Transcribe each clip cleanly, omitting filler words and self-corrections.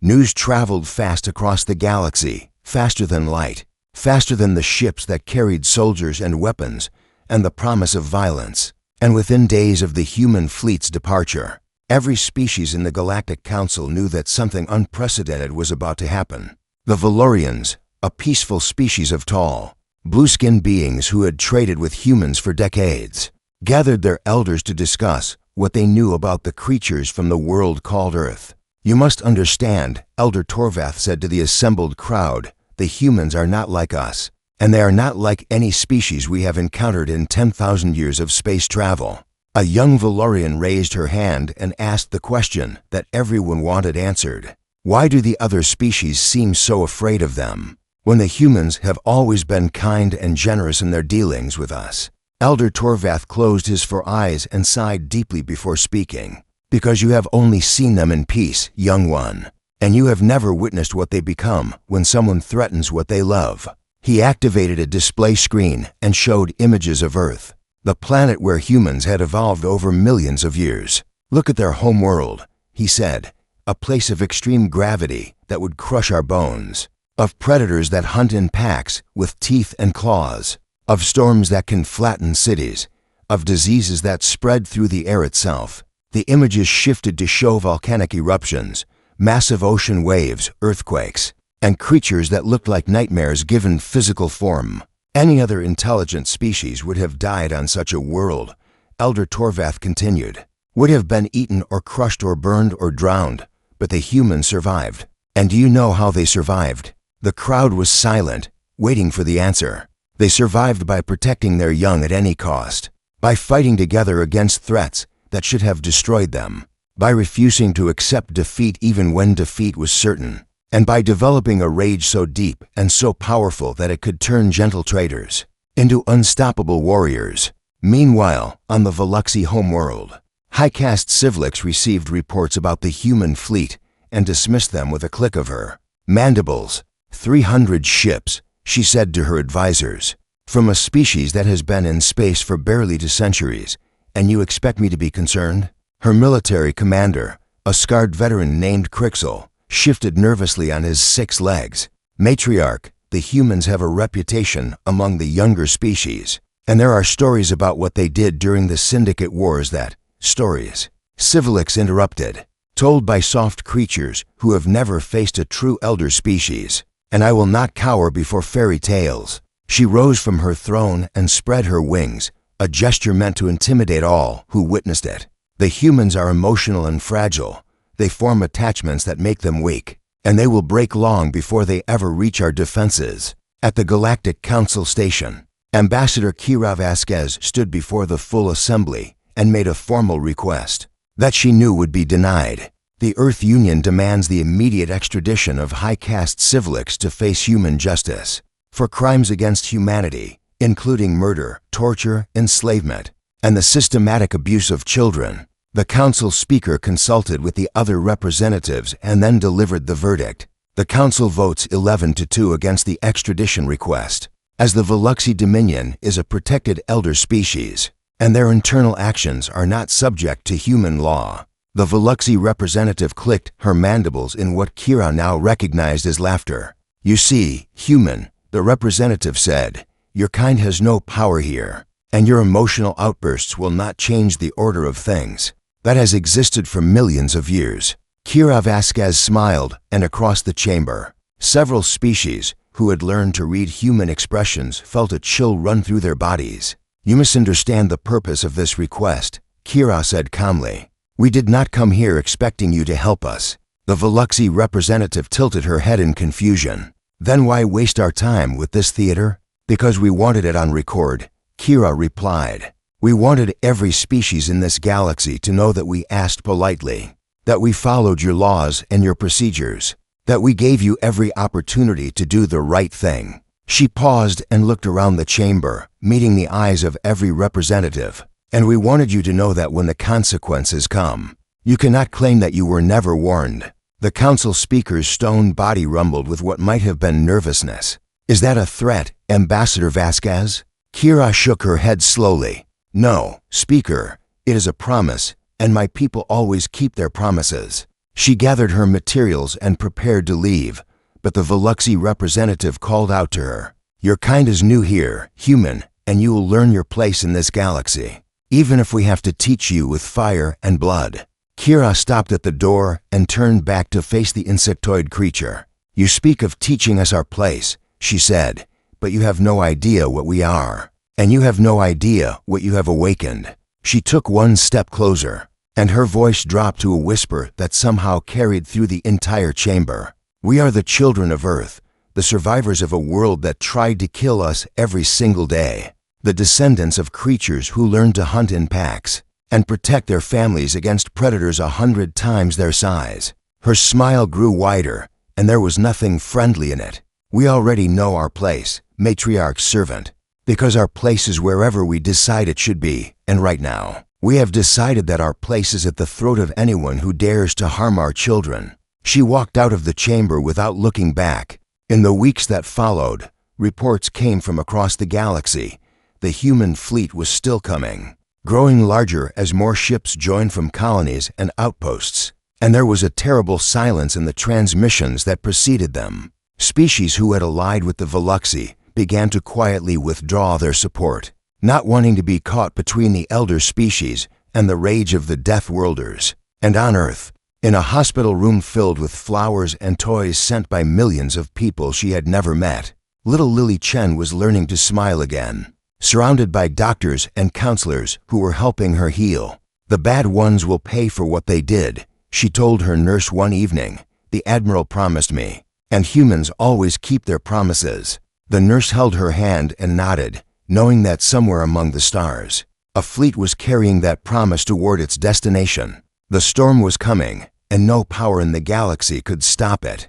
News traveled fast across the galaxy, faster than light, faster than the ships that carried soldiers and weapons, and the promise of violence. And within days of the human fleet's departure, every species in the Galactic Council knew that something unprecedented was about to happen. The Valorians, a peaceful species of tall, blue-skinned beings who had traded with humans for decades, gathered their elders to discuss what they knew about the creatures from the world called Earth. "You must understand," Elder Torvath said to the assembled crowd, "the humans are not like us, and they are not like any species we have encountered in 10,000 years of space travel." A young Valorian raised her hand and asked the question that everyone wanted answered. Why do the other species seem so afraid of them, when the humans have always been kind and generous in their dealings with us? Elder Torvath closed his four eyes and sighed deeply before speaking. "Because you have only seen them in peace, young one, and you have never witnessed what they become when someone threatens what they love." He activated a display screen and showed images of Earth, the planet where humans had evolved over millions of years. "Look at their home world," he said, "a place of extreme gravity that would crush our bones, of predators that hunt in packs with teeth and claws, of storms that can flatten cities, of diseases that spread through the air itself." The images shifted to show volcanic eruptions, massive ocean waves, earthquakes, and creatures that looked like nightmares given physical form. Any other intelligent species would have died on such a world, Elder Torvath continued, would have been eaten or crushed or burned or drowned, but the humans survived. And do you know how they survived? The crowd was silent, waiting for the answer. They survived by protecting their young at any cost, by fighting together against threats that should have destroyed them, by refusing to accept defeat even when defeat was certain, and by developing a rage so deep and so powerful that it could turn gentle traders into unstoppable warriors. Meanwhile, on the Veluxy homeworld, high-caste Civlix received reports about the human fleet and dismissed them with a click of her mandibles. 300 ships, she said to her advisors, from a species that has been in space for barely 2 centuries, and you expect me to be concerned? Her military commander, a scarred veteran named Crixel, shifted nervously on his 6 legs. "Matriarch, the humans have a reputation among the younger species, and there are stories about what they did during the Syndicate Wars that..." "Stories," Civlix interrupted, "told by soft creatures who have never faced a true elder species. And I will not cower before fairy tales." She rose from her throne and spread her wings, a gesture meant to intimidate all who witnessed it. "The humans are emotional and fragile. They form attachments that make them weak, and they will break long before they ever reach our defenses." At the Galactic Council station, Ambassador Kira Vasquez stood before the full assembly and made a formal request that she knew would be denied. "The Earth Union demands the immediate extradition of high-caste Civlix to face human justice for crimes against humanity, including murder, torture, enslavement, and the systematic abuse of children." The council speaker consulted with the other representatives and then delivered the verdict. The council votes 11-2 against the extradition request, as the Veluxy Dominion is a protected elder species, and their internal actions are not subject to human law. The Veluxy representative clicked her mandibles in what Kira now recognized as laughter. "You see, human," the representative said, "your kind has no power here, and your emotional outbursts will not change the order of things that has existed for millions of years." Kira Vasquez smiled, and across the chamber, several species who had learned to read human expressions felt a chill run through their bodies. "You misunderstand the purpose of this request," Kira said calmly. "We did not come here expecting you to help us." The Veluxy representative tilted her head in confusion. "Then why waste our time with this theater?" "Because we wanted it on record," Kira replied. "We wanted every species in this galaxy to know that we asked politely, that we followed your laws and your procedures, that we gave you every opportunity to do the right thing." She paused and looked around the chamber, meeting the eyes of every representative. "And we wanted you to know that when the consequences come, you cannot claim that you were never warned." The council speaker's stone body rumbled with what might have been nervousness. "Is that a threat, Ambassador Vasquez?" Kira shook her head slowly. "No, Speaker, it is a promise, and my people always keep their promises." She gathered her materials and prepared to leave, but the Veluxy representative called out to her, "Your kind is new here, human, and you will learn your place in this galaxy, even if we have to teach you with fire and blood." Kira stopped at the door and turned back to face the insectoid creature. "You speak of teaching us our place," she said, "but you have no idea what we are, and you have no idea what you have awakened." She took one step closer, and her voice dropped to a whisper that somehow carried through the entire chamber. "We are the children of Earth, the survivors of a world that tried to kill us every single day, the descendants of creatures who learned to hunt in packs and protect their families against predators 100 times their size." Her smile grew wider, and there was nothing friendly in it. "We already know our place, matriarch's servant, because our place is wherever we decide it should be, and right now, we have decided that our place is at the throat of anyone who dares to harm our children." She walked out of the chamber without looking back. In the weeks that followed, reports came from across the galaxy. The human fleet was still coming, growing larger as more ships joined from colonies and outposts, and there was a terrible silence in the transmissions that preceded them. Species who had allied with the Veluxy began to quietly withdraw their support, not wanting to be caught between the elder species and the rage of the Deathworlders. And on Earth, in a hospital room filled with flowers and toys sent by millions of people she had never met, little Lily Chen was learning to smile again, surrounded by doctors and counselors who were helping her heal. "The bad ones will pay for what they did," she told her nurse one evening. "The Admiral promised me, and humans always keep their promises." The nurse held her hand and nodded, knowing that somewhere among the stars, a fleet was carrying that promise toward its destination. The storm was coming, and no power in the galaxy could stop it.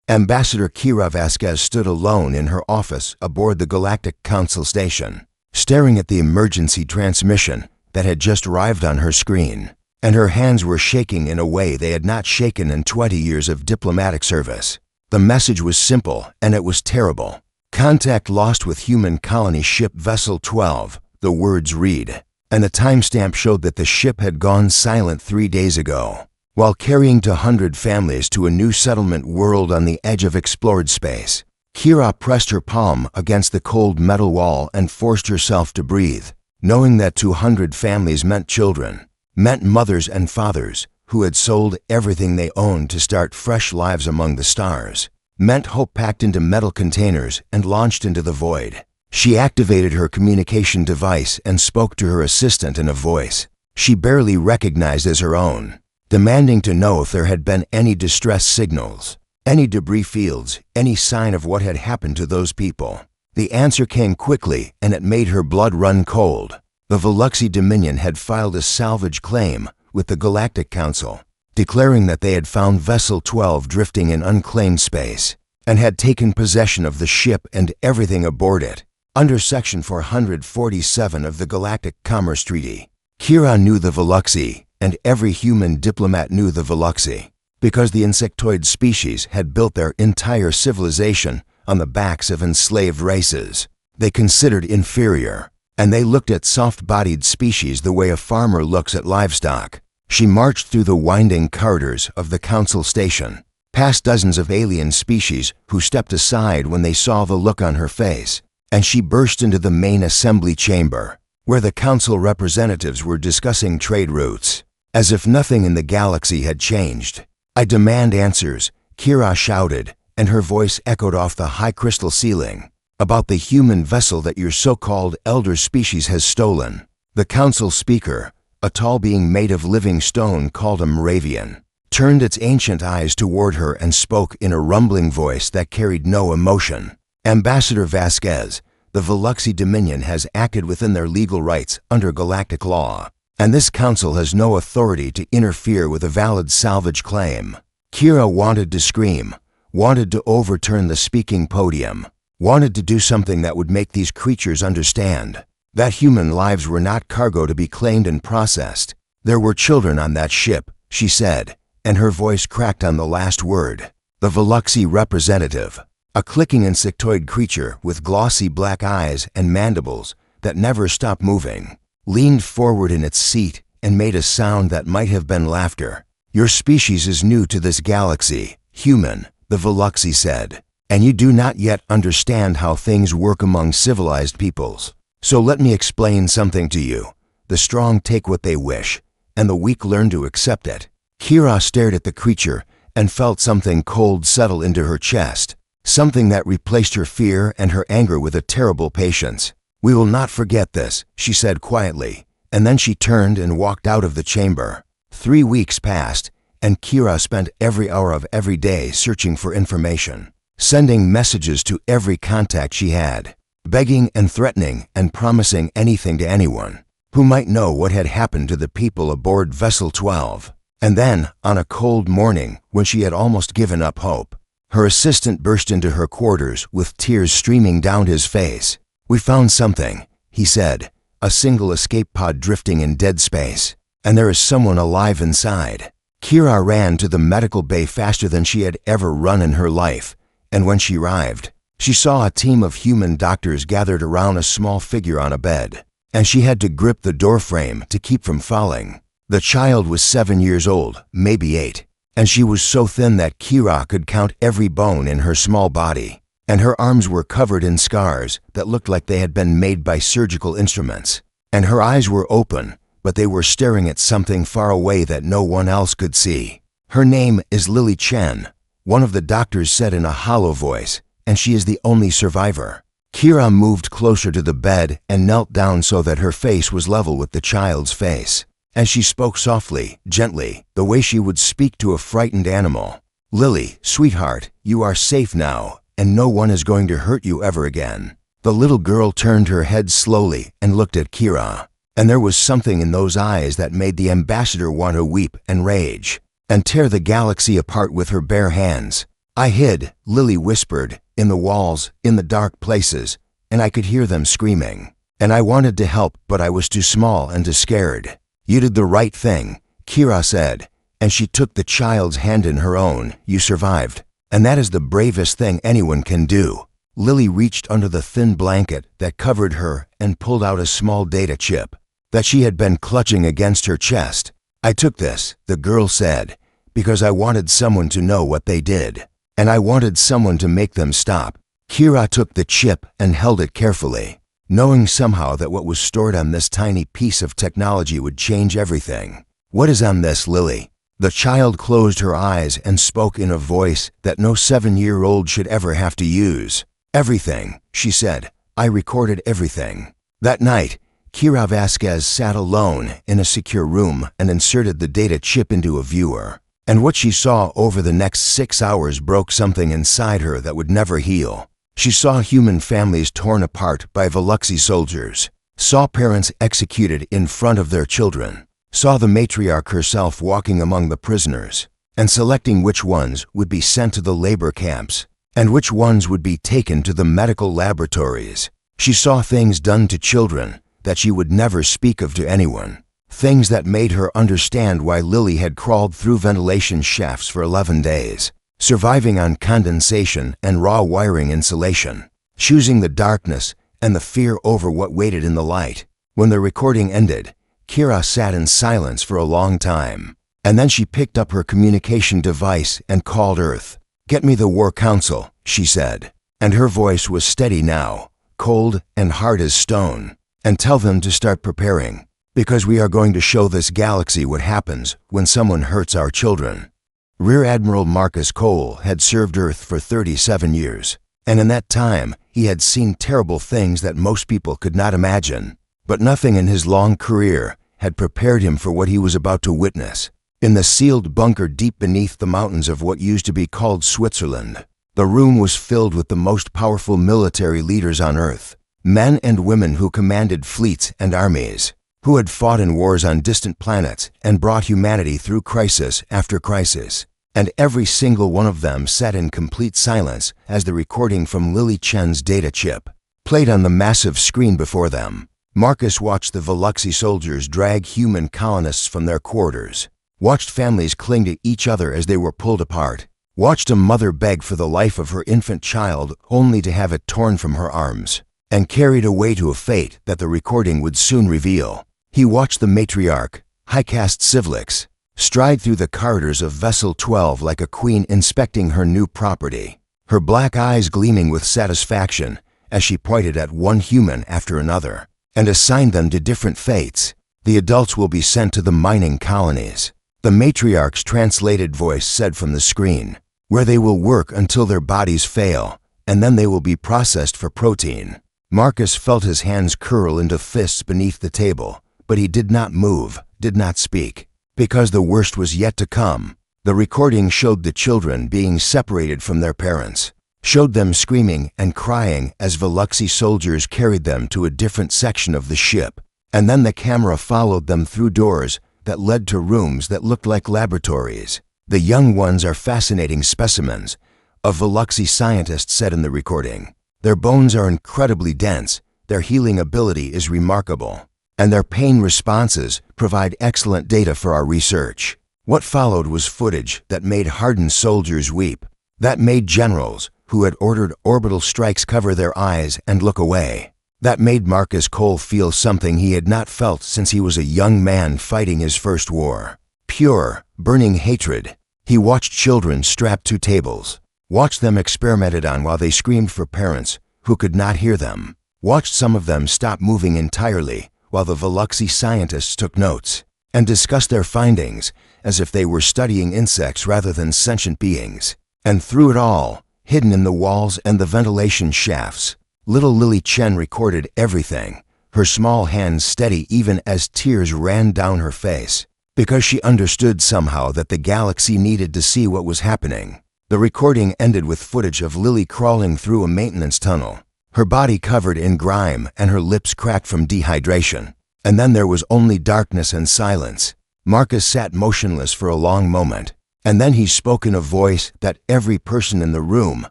Ambassador Kira Vasquez stood alone in her office aboard the Galactic Council station, staring at the emergency transmission that had just arrived on her screen, and her hands were shaking in a way they had not shaken in 20 years of diplomatic service. The message was simple, and it was terrible. "Contact lost with human colony ship Vessel 12, the words read, and the timestamp showed that the ship had gone silent 3 days ago, while carrying 200 families to a new settlement world on the edge of explored space. Kira pressed her palm against the cold metal wall and forced herself to breathe, knowing that 200 families meant children, meant mothers and fathers who had sold everything they owned to start fresh lives among the stars, meant hope packed into metal containers and launched into the void. She activated her communication device and spoke to her assistant in a voice she barely recognized as her own, demanding to know if there had been any distress signals, any debris fields, any sign of what had happened to those people. The answer came quickly, and it made her blood run cold. The Veluxy Dominion had filed a salvage claim with the Galactic Council, declaring that they had found Vessel 12 drifting in unclaimed space, and had taken possession of the ship and everything aboard it, under Section 447 of the Galactic Commerce Treaty. Kira knew the Veluxy, and every human diplomat knew the Veluxy, because the insectoid species had built their entire civilization on the backs of enslaved races. They considered inferior, and they looked at soft-bodied species the way a farmer looks at livestock. She marched through the winding corridors of the council station, past dozens of alien species who stepped aside when they saw the look on her face, and she burst into the main assembly chamber, where the council representatives were discussing trade routes, as if nothing in the galaxy had changed. "I demand answers," Kira shouted, and her voice echoed off the high crystal ceiling, "about the human vessel that your so-called elder species has stolen." The council speaker, a tall being made of living stone called a Moravian, turned its ancient eyes toward her and spoke in a rumbling voice that carried no emotion. "Ambassador Vasquez, the Veluxy Dominion has acted within their legal rights under galactic law, and this council has no authority to interfere with a valid salvage claim." Kira wanted to scream, wanted to overturn the speaking podium, wanted to do something that would make these creatures understand that human lives were not cargo to be claimed and processed. "There were children on that ship," she said, and her voice cracked on the last word. The Veluxy representative, a clicking insectoid creature with glossy black eyes and mandibles that never stopped moving, leaned forward in its seat and made a sound that might have been laughter. Your species is new to this galaxy, human, the Veluxi said, and you do not yet understand how things work among civilized peoples. So let me explain something to you. The strong take what they wish, and the weak learn to accept it. Kira stared at the creature and felt something cold settle into her chest, something that replaced her fear and her anger with a terrible patience. We will not forget this, she said quietly, and then she turned and walked out of the chamber. 3 weeks passed, and Kira spent every hour of every day searching for information, sending messages to every contact she had, begging and threatening and promising anything to anyone who might know what had happened to the people aboard Vessel 12. And then, on a cold morning when she had almost given up hope, her assistant burst into her quarters with tears streaming down his face. We found something, he said, a single escape pod drifting in dead space, and there is someone alive inside. Kira ran to the medical bay faster than she had ever run in her life, and when she arrived, she saw a team of human doctors gathered around a small figure on a bed, and she had to grip the doorframe to keep from falling. The child was 7 years old, maybe 8, and she was so thin that Kira could count every bone in her small body, and her arms were covered in scars that looked like they had been made by surgical instruments, and her eyes were open, but they were staring at something far away that no one else could see. Her name is Lily Chen, one of the doctors said in a hollow voice, and she is the only survivor. Kira moved closer to the bed and knelt down so that her face was level with the child's face. As she spoke softly, gently, the way she would speak to a frightened animal. Lily, sweetheart, you are safe now, and no one is going to hurt you ever again. The little girl turned her head slowly and looked at Kira, and there was something in those eyes that made the ambassador want to weep and rage, and tear the galaxy apart with her bare hands. I hid, Lily whispered, in the walls, in the dark places, and I could hear them screaming. And I wanted to help, but I was too small and too scared. You did the right thing, Kira said, and she took the child's hand in her own. You survived, and that is the bravest thing anyone can do. Lily reached under the thin blanket that covered her and pulled out a small data chip that she had been clutching against her chest. I took this, the girl said, because I wanted someone to know what they did, and I wanted someone to make them stop. Kira took the chip and held it carefully, knowing somehow that what was stored on this tiny piece of technology would change everything. What is on this, Lily? The child closed her eyes and spoke in a voice that no 7-year-old should ever have to use. Everything, she said. I recorded everything. That night, Kira Vasquez sat alone in a secure room and inserted the data chip into a viewer. And what she saw over the next 6 hours broke something inside her that would never heal. She saw human families torn apart by Veluxi soldiers, saw parents executed in front of their children, saw the matriarch herself walking among the prisoners, and selecting which ones would be sent to the labor camps, and which ones would be taken to the medical laboratories. She saw things done to children that she would never speak of to anyone, things that made her understand why Lily had crawled through ventilation shafts for 11 days. Surviving on condensation and raw wiring insulation, choosing the darkness and the fear over what waited in the light. When the recording ended, Kira sat in silence for a long time, and then she picked up her communication device and called Earth. Get me the War Council, she said, and her voice was steady now, cold and hard as stone, and tell them to start preparing, because we are going to show this galaxy what happens when someone hurts our children. Rear Admiral Marcus Cole had served Earth for 37 years, and in that time he had seen terrible things that most people could not imagine. But nothing in his long career had prepared him for what he was about to witness. In the sealed bunker deep beneath the mountains of what used to be called Switzerland, the room was filled with the most powerful military leaders on Earth, men and women who commanded fleets and armies, who had fought in wars on distant planets and brought humanity through crisis after crisis. And every single one of them sat in complete silence as the recording from Lily Chen's data chip played on the massive screen before them. Marcus watched the Veluxi soldiers drag human colonists from their quarters, watched families cling to each other as they were pulled apart, watched a mother beg for the life of her infant child only to have it torn from her arms and carried away to a fate that the recording would soon reveal. He watched the matriarch, High Caste Civlix, stride through the corridors of Vessel 12 like a queen inspecting her new property, her black eyes gleaming with satisfaction as she pointed at one human after another and assigned them to different fates. The adults will be sent to the mining colonies, the matriarch's translated voice said from the screen, where they will work until their bodies fail, and then they will be processed for protein. Marcus felt his hands curl into fists beneath the table, but he did not move, did not speak, because the worst was yet to come. The recording showed the children being separated from their parents, showed them screaming and crying as Veluxi soldiers carried them to a different section of the ship, and then the camera followed them through doors that led to rooms that looked like laboratories. The young ones are fascinating specimens, a Veluxi scientist said in the recording. Their bones are incredibly dense, their healing ability is remarkable, and their pain responses provide excellent data for our research. What followed was footage that made hardened soldiers weep, that made generals who had ordered orbital strikes cover their eyes and look away, that made Marcus Cole feel something he had not felt since he was a young man fighting his first war. Pure, burning hatred. He watched children strapped to tables, watched them experimented on while they screamed for parents who could not hear them, watched some of them stop moving entirely while the Veluxi scientists took notes and discussed their findings as if they were studying insects rather than sentient beings. And through it all, hidden in the walls and the ventilation shafts, little Lily Chen recorded everything, her small hands steady even as tears ran down her face, because she understood somehow that the galaxy needed to see what was happening. The recording ended with footage of Lily crawling through a maintenance tunnel, her body covered in grime and her lips cracked from dehydration. And then there was only darkness and silence. Marcus sat motionless for a long moment, and then he spoke in a voice that every person in the room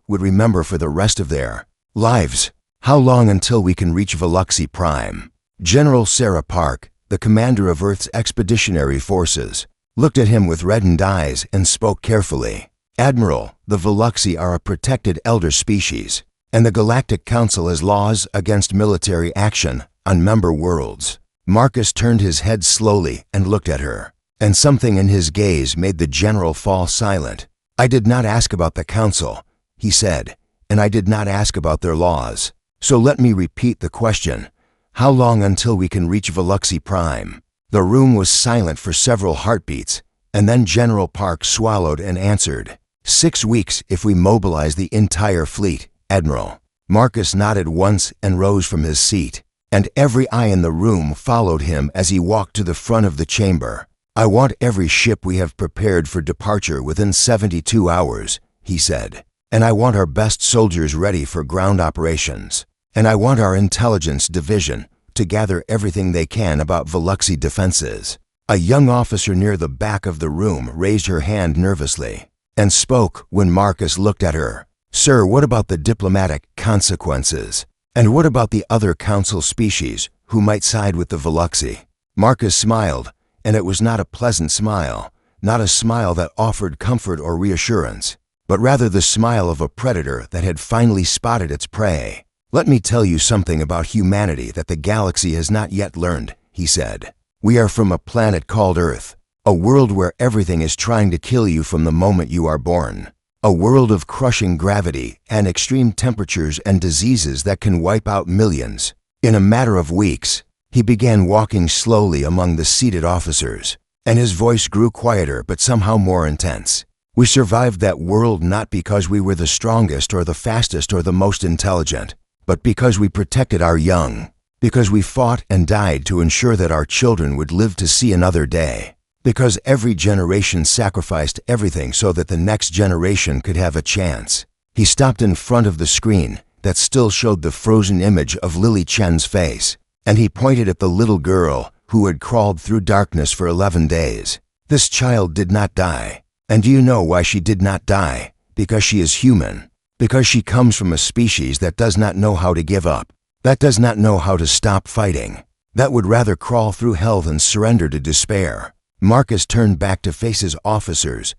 would remember for the rest of their lives. How long until we can reach Veluxi Prime? General Sarah Park, the commander of Earth's expeditionary forces, looked at him with reddened eyes and spoke carefully. Admiral, the Veluxi are a protected elder species, and the Galactic Council has laws against military action on member worlds. Marcus turned his head slowly and looked at her, and something in his gaze made the general fall silent. I did not ask about the council, he said, and I did not ask about their laws. So let me repeat the question. How long until we can reach Veluxi Prime? The room was silent for several heartbeats, and then General Park swallowed and answered, 6 weeks if we mobilize the entire fleet, Admiral. Marcus nodded once and rose from his seat, and every eye in the room followed him as he walked to the front of the chamber. I want every ship we have prepared for departure within 72 hours, he said, and I want our best soldiers ready for ground operations, and I want our intelligence division to gather everything they can about Veluxi defenses. A young officer near the back of the room raised her hand nervously and spoke when Marcus looked at her. Sir, what about the diplomatic consequences? And what about the other council species who might side with the Veluxi? Marcus smiled, and it was not a pleasant smile, not a smile that offered comfort or reassurance, but rather the smile of a predator that had finally spotted its prey. Let me tell you something about humanity that the galaxy has not yet learned, he said. We are from a planet called Earth, a world where everything is trying to kill you from the moment you are born. A world of crushing gravity and extreme temperatures and diseases that can wipe out millions. In a matter of weeks, he began walking slowly among the seated officers, and his voice grew quieter but somehow more intense. We survived that world not because we were the strongest or the fastest or the most intelligent, but because we protected our young, because we fought and died to ensure that our children would live to see another day. Because every generation sacrificed everything so that the next generation could have a chance. He stopped in front of the screen that still showed the frozen image of Lily Chen's face, and he pointed at the little girl who had crawled through darkness for 11 days. This child did not die. And do you know why she did not die? Because she is human. Because she comes from a species that does not know how to give up, that does not know how to stop fighting, that would rather crawl through hell than surrender to despair. Marcus turned back to face his officers,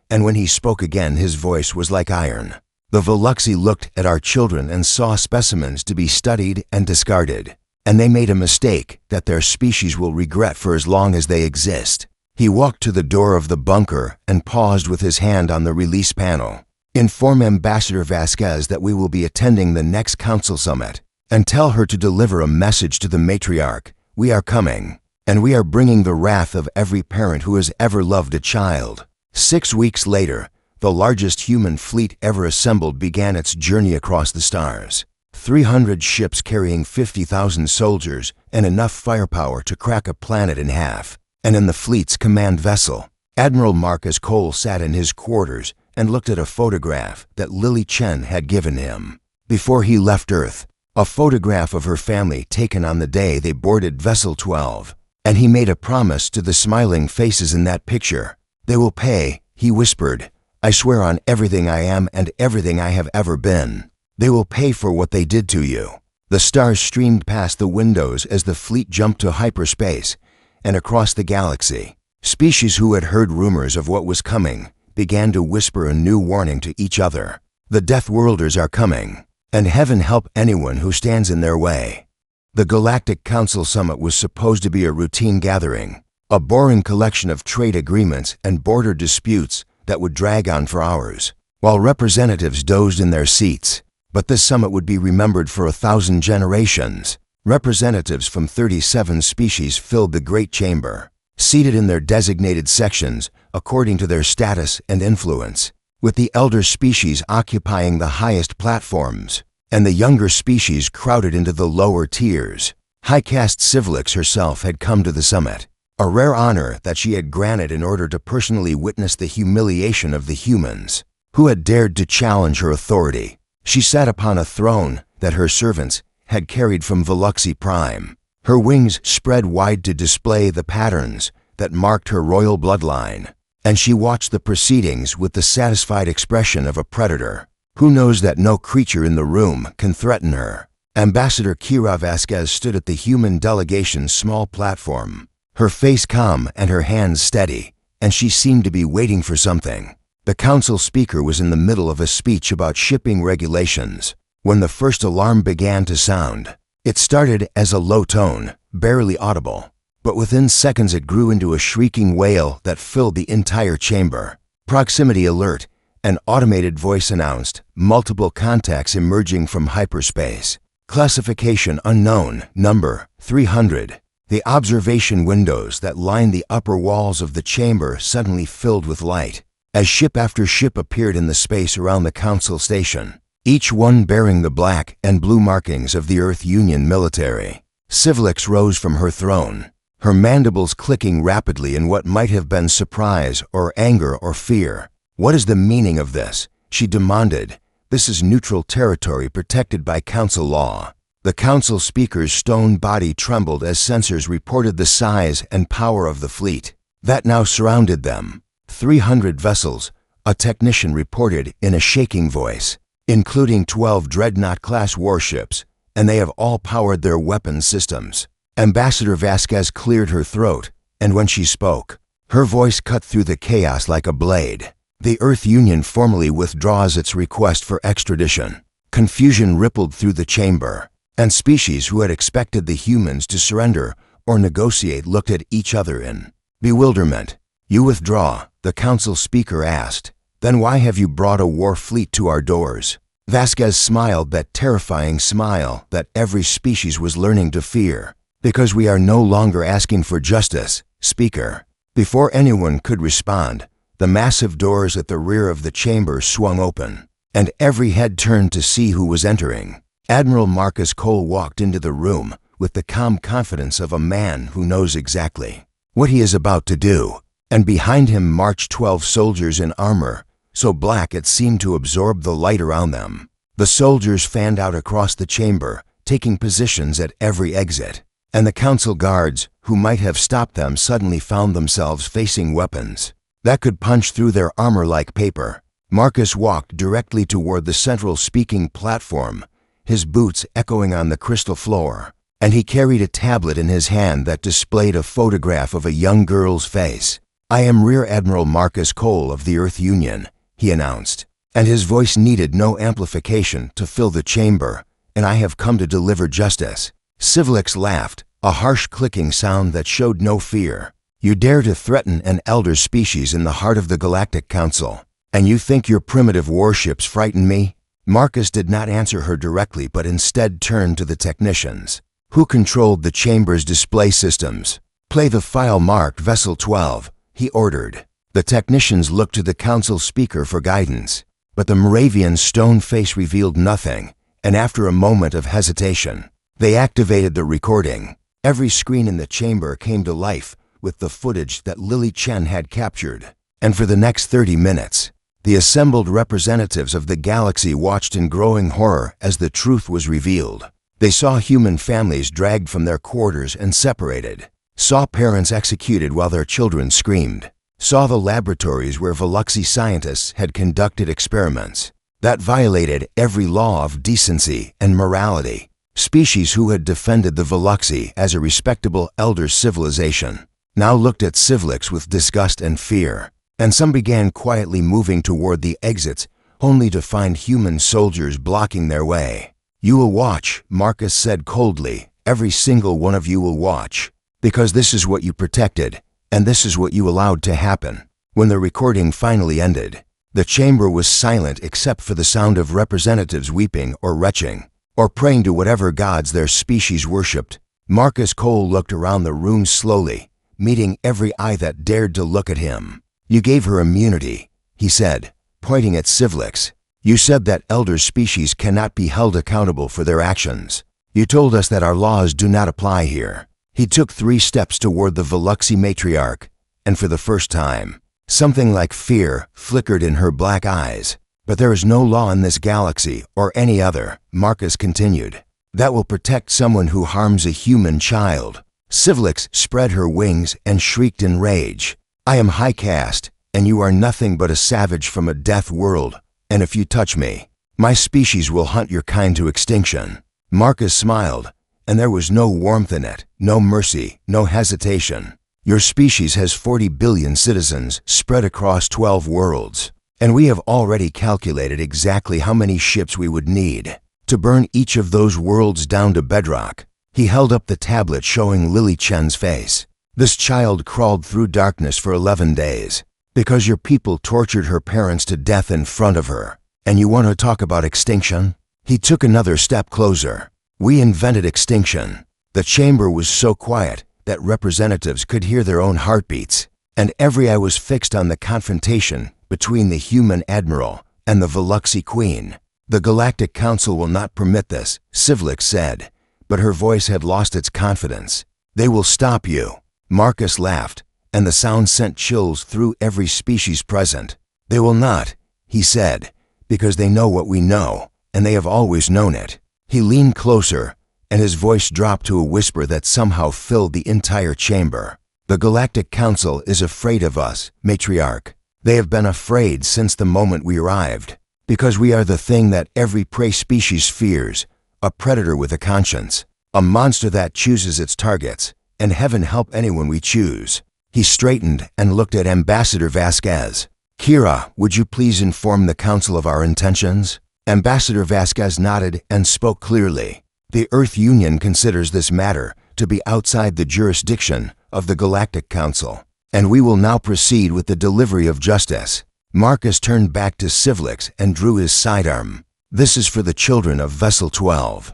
and when he spoke again his voice was like iron. The Veluxi looked at our children and saw specimens to be studied and discarded, and they made a mistake that their species will regret for as long as they exist. He walked to the door of the bunker and paused with his hand on the release panel. "Inform Ambassador Vasquez that we will be attending the next Council Summit, and tell her to deliver a message to the matriarch. We are coming, and we are bringing the wrath of every parent who has ever loved a child." 6 weeks later, the largest human fleet ever assembled began its journey across the stars. 300 ships carrying 50,000 soldiers and enough firepower to crack a planet in half. And in the fleet's command vessel, Admiral Marcus Cole sat in his quarters and looked at a photograph that Lily Chen had given him. Before he left Earth, a photograph of her family taken on the day they boarded Vessel 12. And he made a promise to the smiling faces in that picture. "They will pay," he whispered. "I swear on everything I am and everything I have ever been. They will pay for what they did to you." The stars streamed past the windows as the fleet jumped to hyperspace and across the galaxy. Species who had heard rumors of what was coming began to whisper a new warning to each other. "The Deathworlders are coming, and heaven help anyone who stands in their way." The Galactic Council Summit was supposed to be a routine gathering, a boring collection of trade agreements and border disputes that would drag on for hours, while representatives dozed in their seats. But this summit would be remembered for 1,000 generations. Representatives from 37 species filled the great chamber, seated in their designated sections according to their status and influence, with the elder species occupying the highest platforms, and the younger species crowded into the lower tiers. High Caste Civilix herself had come to the summit, a rare honor that she had granted in order to personally witness the humiliation of the humans, who had dared to challenge her authority. She sat upon a throne that her servants had carried from Veluxi Prime. Her wings spread wide to display the patterns that marked her royal bloodline, and she watched the proceedings with the satisfied expression of a predator who knows that no creature in the room can threaten her. Ambassador Kira Vasquez stood at the human delegation's small platform, her face calm and her hands steady, and she seemed to be waiting for something. The council speaker was in the middle of a speech about shipping regulations when the first alarm began to sound. It started as a low tone, barely audible, but within seconds it grew into a shrieking wail that filled the entire chamber. "Proximity alert," an automated voice announced, multiple contacts emerging from hyperspace. "Classification unknown, number 300. The observation windows that lined the upper walls of the chamber suddenly filled with light, as ship after ship appeared in the space around the council station, each one bearing the black and blue markings of the Earth Union military. Civilix rose from her throne, her mandibles clicking rapidly in what might have been surprise or anger or fear. "What is the meaning of this?" she demanded. "This is neutral territory protected by council law." The council speaker's stone body trembled as sensors reported the size and power of the fleet that now surrounded them. 300 vessels, a technician reported in a shaking voice, including 12 Dreadnought-class warships, and they have all powered their weapons systems. Ambassador Vasquez cleared her throat, and when she spoke, her voice cut through the chaos like a blade. "The Earth Union formally withdraws its request for extradition." Confusion rippled through the chamber, and species who had expected the humans to surrender or negotiate looked at each other in bewilderment. "You withdraw?" the council speaker asked. "Then why have you brought a war fleet to our doors?" Vasquez smiled that terrifying smile that every species was learning to fear. "Because we are no longer asking for justice, Speaker." Before anyone could respond, the massive doors at the rear of the chamber swung open, and every head turned to see who was entering. Admiral Marcus Cole walked into the room with the calm confidence of a man who knows exactly what he is about to do, and behind him marched 12 soldiers in armor, so black it seemed to absorb the light around them. The soldiers fanned out across the chamber, taking positions at every exit, and the council guards, who might have stopped them, suddenly found themselves facing weapons that could punch through their armor like paper. Marcus walked directly toward the central speaking platform, his boots echoing on the crystal floor, and he carried a tablet in his hand that displayed a photograph of a young girl's face. "I am Rear Admiral Marcus Cole of the Earth Union," he announced, and his voice needed no amplification to fill the chamber, "and I have come to deliver justice." Civilix laughed, a harsh clicking sound that showed no fear. You dare to threaten an elder species in the heart of the Galactic Council, and you think your primitive warships frighten me? Marcus did not answer her directly, but instead turned to the technicians, who controlled the chamber's display systems. "Play the file marked Vessel 12, he ordered. The technicians looked to the council speaker for guidance, but the Moravian's stone face revealed nothing, and after a moment of hesitation, they activated the recording. Every screen in the chamber came to life with the footage that Lily Chen had captured, and for the next 30 minutes, the assembled representatives of the galaxy watched in growing horror as the truth was revealed. They saw human families dragged from their quarters and separated, saw parents executed while their children screamed, saw the laboratories where Veluxy scientists had conducted experiments that violated every law of decency and morality. Species who had defended the Veluxy as a respectable elder civilization now looked at Civlix with disgust and fear, and some began quietly moving toward the exits only to find human soldiers blocking their way. "You will watch," Marcus said coldly. "Every single one of you will watch, because this is what you protected, and this is what you allowed to happen." When the recording finally ended, the chamber was silent except for the sound of representatives weeping or retching, or praying to whatever gods their species worshipped. Marcus Cole looked around the room slowly, meeting every eye that dared to look at him. "You gave her immunity," he said, pointing at Civlix. "You said that elder species cannot be held accountable for their actions. You told us that our laws do not apply here." He took 3 steps toward the Veluxy matriarch, and for the first time, something like fear flickered in her black eyes. "But there is no law in this galaxy, or any other," Marcus continued, "that will protect someone who harms a human child." Civlix spread her wings and shrieked in rage. "I am high caste, and you are nothing but a savage from a death world, and if you touch me, my species will hunt your kind to extinction." Marcus smiled, and there was no warmth in it, no mercy, no hesitation. "Your species has 40 billion citizens spread across 12 worlds, and we have already calculated exactly how many ships we would need to burn each of those worlds down to bedrock." He held up the tablet showing Lily Chen's face. "This child crawled through darkness for 11 days because your people tortured her parents to death in front of her. And you want to talk about extinction?" He took another step closer. "We invented extinction." The chamber was so quiet that representatives could hear their own heartbeats, and every eye was fixed on the confrontation between the human admiral and the Veluxy queen. "The Galactic Council will not permit this," Civlix said, but her voice had lost its confidence. "They will stop you." Marcus laughed, and the sound sent chills through every species present. "They will not," he said, "because they know what we know, and they have always known it." He leaned closer, and his voice dropped to a whisper that somehow filled the entire chamber. "The Galactic Council is afraid of us, Matriarch. They have been afraid since the moment we arrived, because we are the thing that every prey species fears, a predator with a conscience, a monster that chooses its targets, and heaven help anyone we choose." He straightened and looked at Ambassador Vasquez. "Kira, would you please inform the Council of our intentions?" Ambassador Vasquez nodded and spoke clearly. "The Earth Union considers this matter to be outside the jurisdiction of the Galactic Council, and we will now proceed with the delivery of justice." Marcus turned back to Civlix and drew his sidearm. "This is for the children of Vessel 12.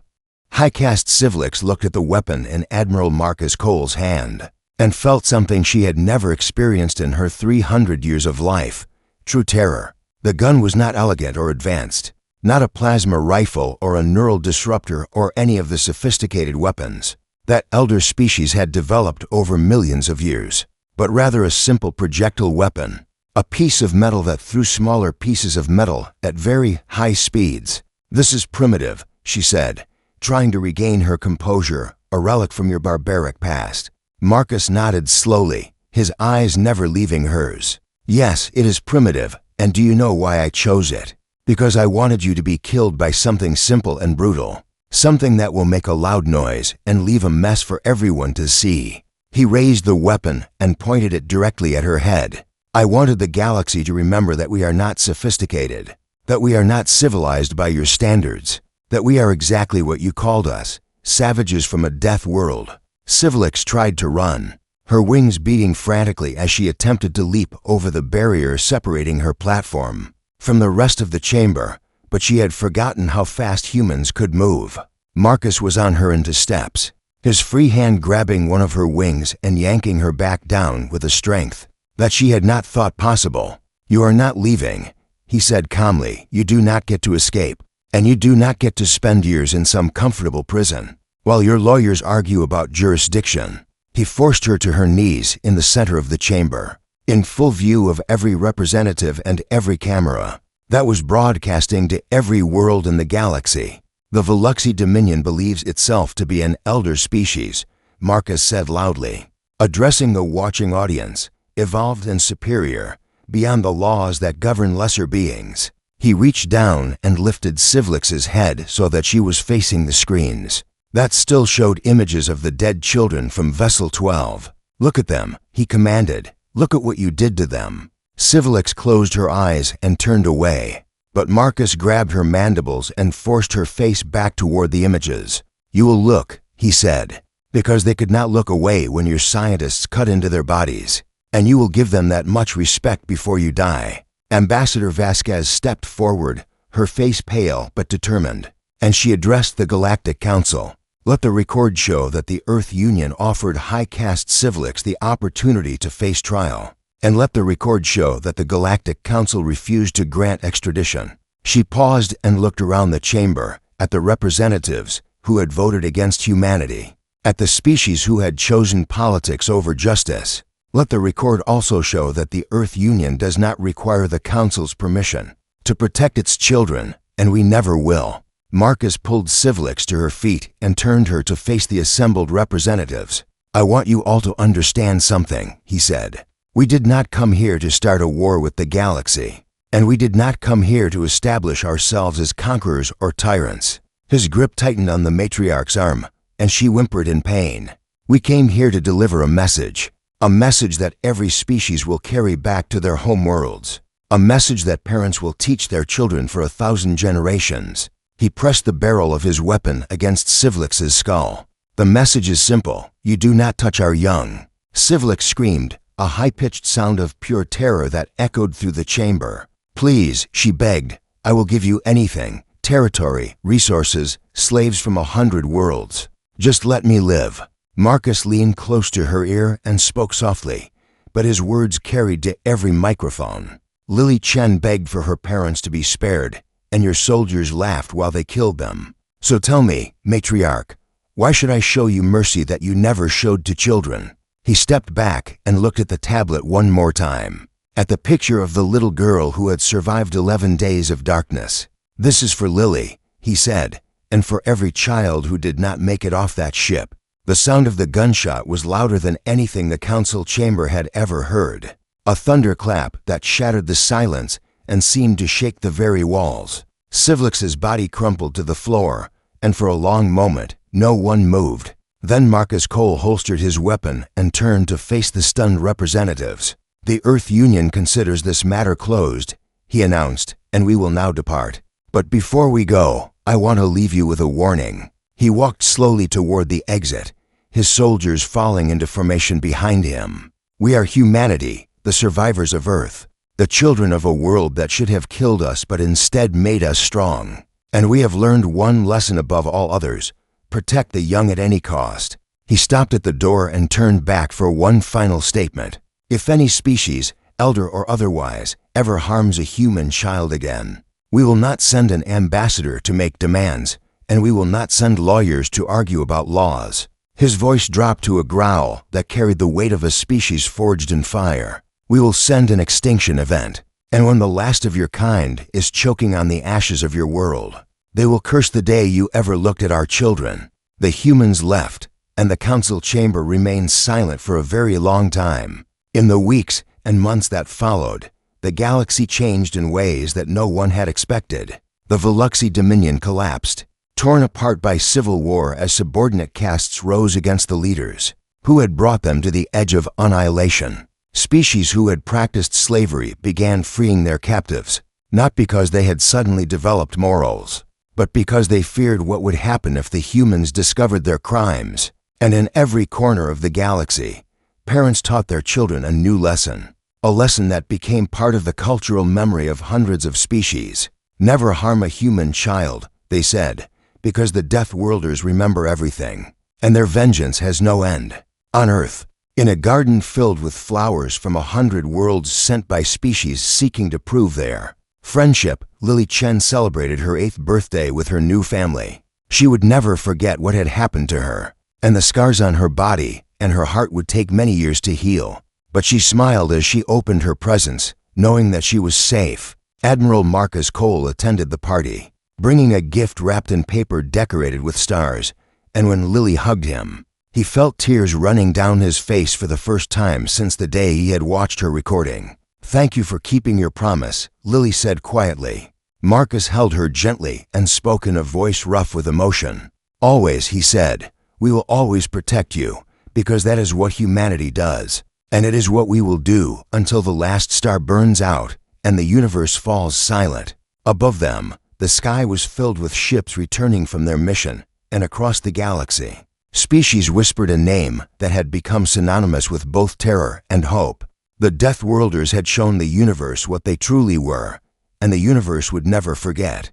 High Caste Civlix looked at the weapon in Admiral Marcus Cole's hand and felt something she had never experienced in her 300 years of life: true terror. The gun was not elegant or advanced, not a plasma rifle or a neural disruptor or any of the sophisticated weapons that elder species had developed over millions of years, but rather a simple projectile weapon, a piece of metal that threw smaller pieces of metal at very high speeds. "This is primitive," she said, trying to regain her composure, "a relic from your barbaric past." Marcus nodded slowly, his eyes never leaving hers. "Yes, it is primitive, and do you know why I chose it? Because I wanted you to be killed by something simple and brutal, something that will make a loud noise and leave a mess for everyone to see." He raised the weapon and pointed it directly at her head. "I wanted the galaxy to remember that we are not sophisticated, that we are not civilized by your standards, that we are exactly what you called us, savages from a death world." Civlix tried to run. her wings beating frantically as she attempted to leap over the barrier separating her platform from the rest of the chamber, but she had forgotten how fast humans could move. Marcus was on her into steps, his free hand grabbing one of her wings and yanking her back down with a strength that she had not thought possible. "You are not leaving," he said calmly. "You do not get to escape, and you do not get to spend years in some comfortable prison while your lawyers argue about jurisdiction." He forced her to her knees in the center of the chamber, in full view of every representative and every camera that was broadcasting to every world in the galaxy. "The Veluxy Dominion believes itself to be an elder species," Marcus said loudly, addressing the watching audience, "evolved and superior, beyond the laws that govern lesser beings." He reached down and lifted Sivlix's head so that she was facing the screens that still showed images of the dead children from Vessel 12. "Look at them," he commanded. "Look at what you did to them." Sivlix closed her eyes and turned away, but Marcus grabbed her mandibles and forced her face back toward the images. "You will look," he said, "because they could not look away when your scientists cut into their bodies, and you will give them that much respect before you die." Ambassador Vasquez stepped forward, her face pale but determined, and she addressed the Galactic Council. "Let the record show that the Earth Union offered High Caste Sivlix the opportunity to face trial, and let the record show that the Galactic Council refused to grant extradition." She paused and looked around the chamber, at the representatives who had voted against humanity, at the species who had chosen politics over justice. "Let the record also show that the Earth Union does not require the Council's permission to protect its children, and we never will." Marcus pulled Sivlix to her feet and turned her to face the assembled representatives. "I want you all to understand something," he said. "We did not come here to start a war with the galaxy, and we did not come here to establish ourselves as conquerors or tyrants." His grip tightened on the matriarch's arm, and she whimpered in pain. "We came here to deliver a message that every species will carry back to their home worlds, a message that parents will teach their children for 1,000 generations." He pressed the barrel of his weapon against Sivlix's skull. "The message is simple. You do not touch our young." Sivlix screamed, a high-pitched sound of pure terror that echoed through the chamber. "Please," she begged, "I will give you anything. Territory, resources, slaves from 100 worlds. Just let me live." Marcus leaned close to her ear and spoke softly, but his words carried to every microphone. "Lily Chen begged for her parents to be spared, and your soldiers laughed while they killed them. So tell me, matriarch, why should I show you mercy that you never showed to children?" He stepped back and looked at the tablet one more time, at the picture of the little girl who had survived 11 days of darkness. "This is for Lily," he said, "and for every child who did not make it off that ship." The sound of the gunshot was louder than anything the council chamber had ever heard, a thunderclap that shattered the silence and seemed to shake the very walls. Sivlix's body crumpled to the floor, and for a long moment, no one moved. Then Marcus Cole holstered his weapon and turned to face the stunned representatives. "The Earth Union considers this matter closed," he announced, "and we will now depart. But before we go, I want to leave you with a warning." He walked slowly toward the exit, his soldiers falling into formation behind him. "We are humanity, the survivors of Earth, the children of a world that should have killed us but instead made us strong. And we have learned one lesson above all others: protect the young at any cost." He stopped at the door and turned back for one final statement. "If any species, elder or otherwise, ever harms a human child again, we will not send an ambassador to make demands, and we will not send lawyers to argue about laws." His voice dropped to a growl that carried the weight of a species forged in fire. "We will send an extinction event, and when the last of your kind is choking on the ashes of your world, they will curse the day you ever looked at our children." The humans left, and the council chamber remained silent for a very long time. In the weeks and months that followed, the galaxy changed in ways that no one had expected. The Veluxy Dominion collapsed, torn apart by civil war as subordinate castes rose against the leaders, who had brought them to the edge of annihilation. Species who had practiced slavery began freeing their captives, not because they had suddenly developed morals, but because they feared what would happen if the humans discovered their crimes. And in every corner of the galaxy, Parents taught their children a new lesson, a lesson that became part of the cultural memory of hundreds of species. Never harm a human child, they said, because the Deathworlders remember everything, and their vengeance has no end. On Earth, in a garden filled with flowers from 100 worlds sent by species seeking to prove their friendship, Lily Chen celebrated her 8th birthday with her new family. She would never forget what had happened to her, and the scars on her body and her heart would take many years to heal. But she smiled as she opened her presents, knowing that she was safe. Admiral Marcus Cole attended the party, bringing a gift wrapped in paper decorated with stars, and when Lily hugged him, he felt tears running down his face for the first time since the day he had watched her recording. "Thank you for keeping your promise," Lily said quietly. Marcus held her gently and spoke in a voice rough with emotion. "Always," he said, "we will always protect you, because that is what humanity does. And it is what we will do until the last star burns out and the universe falls silent." Above them, the sky was filled with ships returning from their mission, and across the galaxy, species whispered a name that had become synonymous with both terror and hope. The Deathworlders had shown the universe what they truly were, and the universe would never forget.